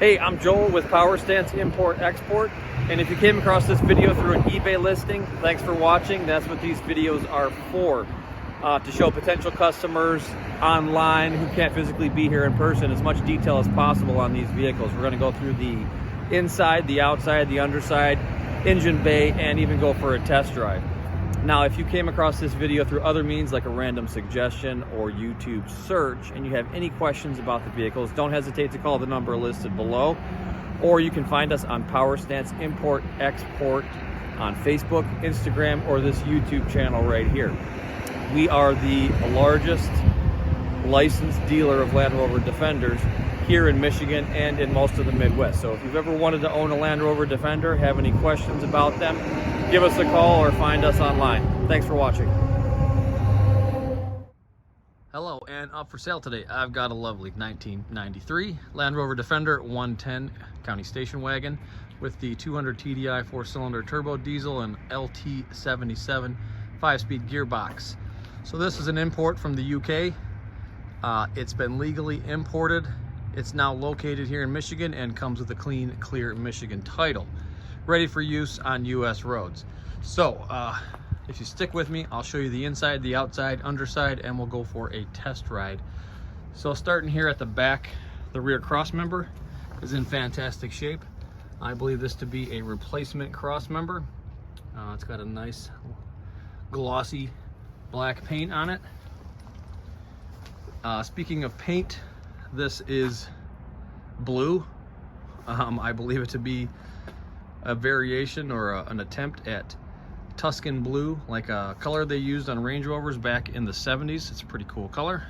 Hey, I'm Joel with Power Stance Import Export, and if you came across this video through an eBay listing, thanks for watching. That's what these videos are for, to show potential customers online who can't physically be here in person as much detail as possible on these vehicles. We're going to go through the inside, the outside, the underside, engine bay, and even go for a test drive. Now, if you came across this video through other means like a random suggestion or YouTube search and you have any questions about the vehicles, don't hesitate to call the number listed below, or you can find us on Power Stance Import Export on Facebook, Instagram, or this YouTube channel right here. We are the largest licensed dealer of Land Rover Defenders here in Michigan and in most of the Midwest. So if you've ever wanted to own a Land Rover Defender, have any questions about them, give us a call or find us online. Thanks for watching. Hello, and up for sale today, I've got a lovely 1993 Land Rover Defender 110 County Station Wagon with the 200 TDI 4-cylinder turbo diesel and LT77 5-speed gearbox. So this is an import from the UK. It's been legally imported. It's now located here in Michigan and comes with a clean, clear Michigan title, ready for use on US roads. So if you stick with me, I'll show you the inside, the outside, underside, and we'll go for a test ride. So starting here at the back, the rear crossmember is in fantastic shape. I believe this to be a replacement crossmember. It's got a nice glossy black paint on it. Speaking of paint, this is blue. I believe it to be a variation or an attempt at Tuscan blue, like a color they used on Range Rovers back in the 70s. It's a pretty cool color,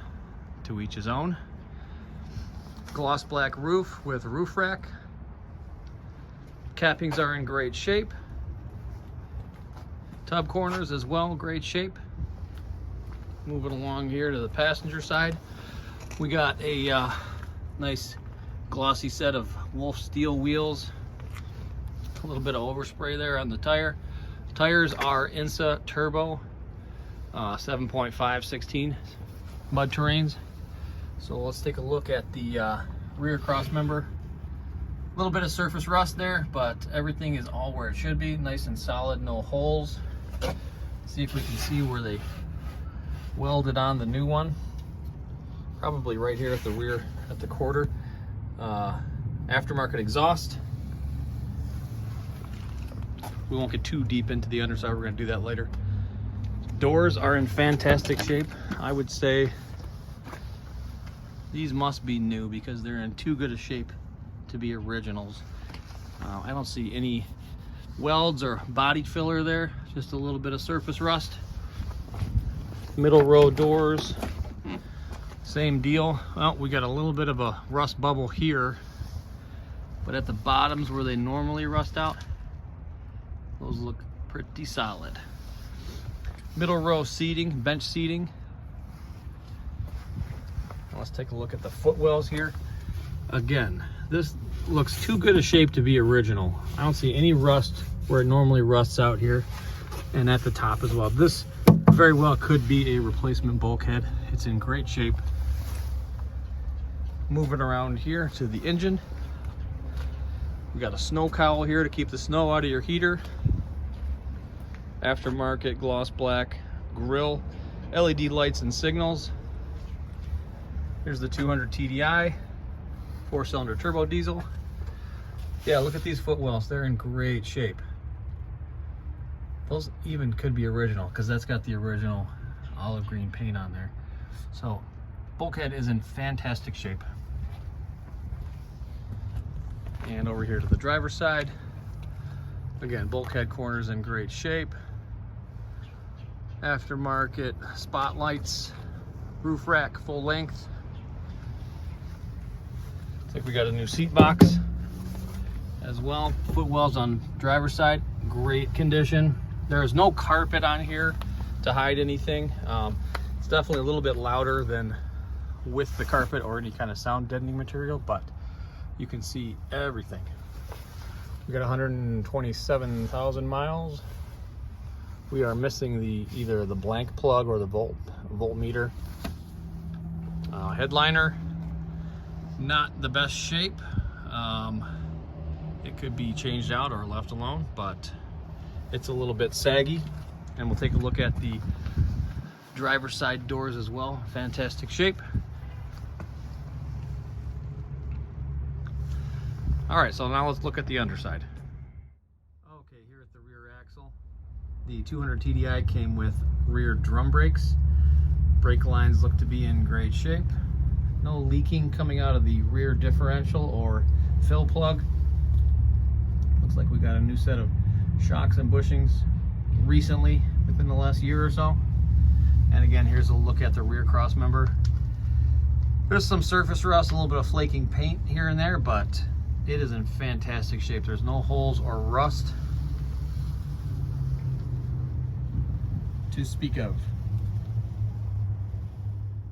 to each his own. Gloss black roof with roof rack. Cappings are in great shape. Tub corners as well, great shape. Moving along here to the passenger side, we got a nice glossy set of Wolf steel wheels. A little bit of overspray there on the tire. Tires are INSA turbo 7.5/16 mud terrains. So let's take a look at the rear cross member. A little bit of surface rust there, but everything is all where it should be, nice and solid, no holes. See if we can see where they welded on the new one. Probably right here at the rear, at the quarter. Aftermarket exhaust. We won't get too deep into the underside, we're going to do that later. Doors are in fantastic shape. I would say these must be new because they're in too good a shape to be originals. I don't see any welds or body filler there, just a little bit of surface rust. Middle row doors, same deal. Well, we got a little bit of a rust bubble here, but at the bottoms where they normally rust out, those look pretty solid. Middle row seating, bench seating. Now let's take a look at the footwells here. Again, this looks too good a shape to be original. I don't see any rust where it normally rusts out here, and at the top as well. This very well could be a replacement bulkhead. It's in great shape. Moving around here to the engine. We got a snow cowl here to keep the snow out of your heater. Aftermarket gloss black grille, LED lights and signals. Here's the 200 TDI 4-cylinder turbo diesel. Yeah, look at these footwells, they're in great shape. Those even could be original because that's got the original olive green paint on there. So bulkhead is in fantastic shape. And over here to the driver's side, again, bulkhead corners in great shape. Aftermarket spotlights, roof rack full length. Looks like we got a new seat box as well. Footwells on driver's side, great condition. There is no carpet on here to hide anything. It's definitely a little bit louder than with the carpet or any kind of sound deadening material, but you can see everything. We got 127,000 miles. We are missing either the blank plug or the voltmeter. Headliner, not the best shape. It could be changed out or left alone, but it's a little bit saggy. And we'll take a look at the driver's side doors as well. Fantastic shape. All right, so now let's look at the underside. Okay, here at the rear axle, the 200 TDI came with rear drum brakes. Brake lines look to be in great shape. No leaking coming out of the rear differential or fill plug. Looks like we got a new set of shocks and bushings recently, within the last year or so. And again, here's a look at the rear crossmember. There's some surface rust, a little bit of flaking paint here and there, but it is in fantastic shape. There's no holes or rust to speak of.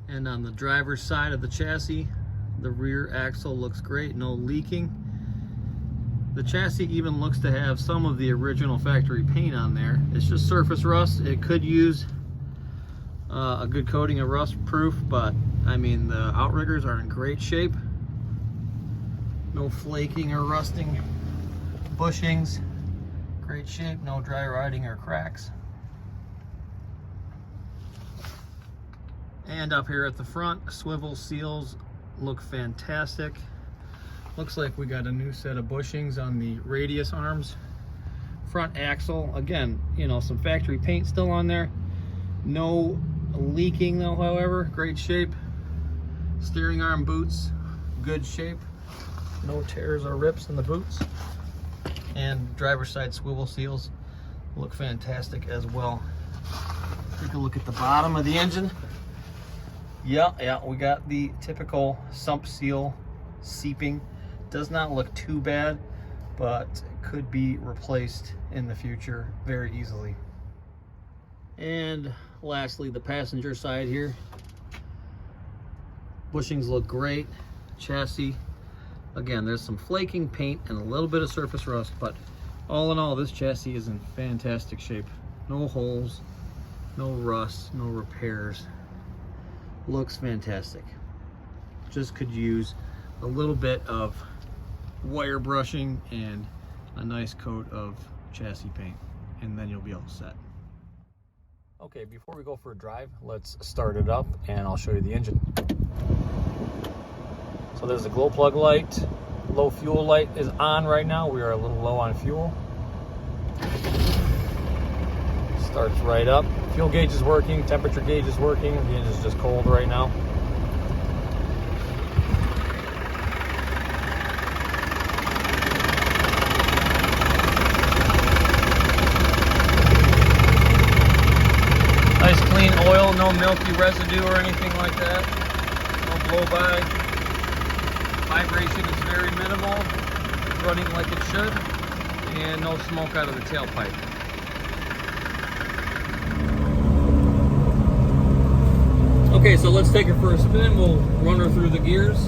And on the driver's side of the chassis, the rear axle looks great, no leaking. The chassis even looks to have some of the original factory paint on there. It's just surface rust. It could use a good coating of rust proof, but I mean, the outriggers are in great shape. No flaking or rusting bushings. Great shape, no dry rotting or cracks. And up here at the front, swivel seals look fantastic. Looks like we got a new set of bushings on the radius arms. Front axle, again, you know, some factory paint still on there. No leaking though, however, great shape. Steering arm boots, good shape. No tears or rips in the boots. And driver's side swivel seals look fantastic as well. Take a look at the bottom of the engine. Yeah, we got the typical sump seal seeping. Does not look too bad, but could be replaced in the future very easily. And lastly, the passenger side here. Bushings look great. Chassis, again, there's some flaking paint and a little bit of surface rust, but all in all, this chassis is in fantastic shape. No holes, no rust, no repairs. Looks fantastic. Just could use a little bit of wire brushing and a nice coat of chassis paint, and then you'll be all set. Okay, before we go for a drive, let's start it up and I'll show you the engine. So there's the glow plug light. Low fuel light is on right now. We are a little low on fuel. Starts right up. Fuel gauge is working, temperature gauge is working. The engine is just cold right now. Nice clean oil, no milky residue or anything like that. No blow by. Vibration is very minimal, running like it should, and no smoke out of the tailpipe. Okay, so let's take her for a spin. We'll run her through the gears.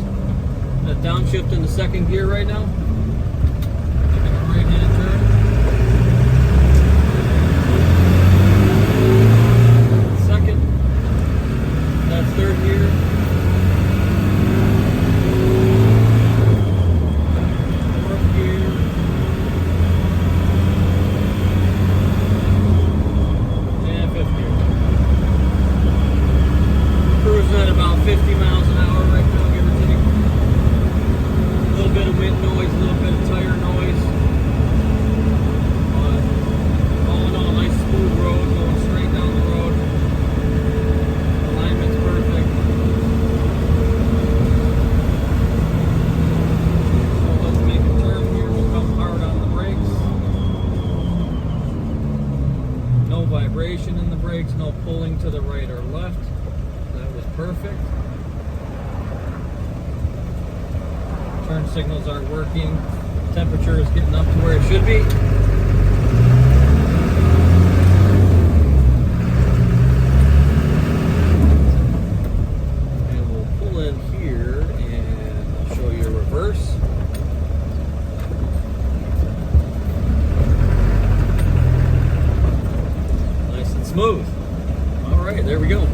The downshift in the second gear right now. Taking a right-hand turn. Second. That's third gear. Fourth gear. And fifth gear. Cruising at about 50 miles an hour right now, give or take. A little bit of wind noise, a little bit of tire noise. But all in all, nice smooth road, going straight down the road. Alignment's perfect. So let's make a turn here. We'll come hard on the brakes. No vibration in the brakes, no pulling to the right or left. Perfect. Turn signals aren't working. Temperature is getting up to where it should be. And we'll pull in here and I'll show you a reverse. Nice and smooth. All right, there we go.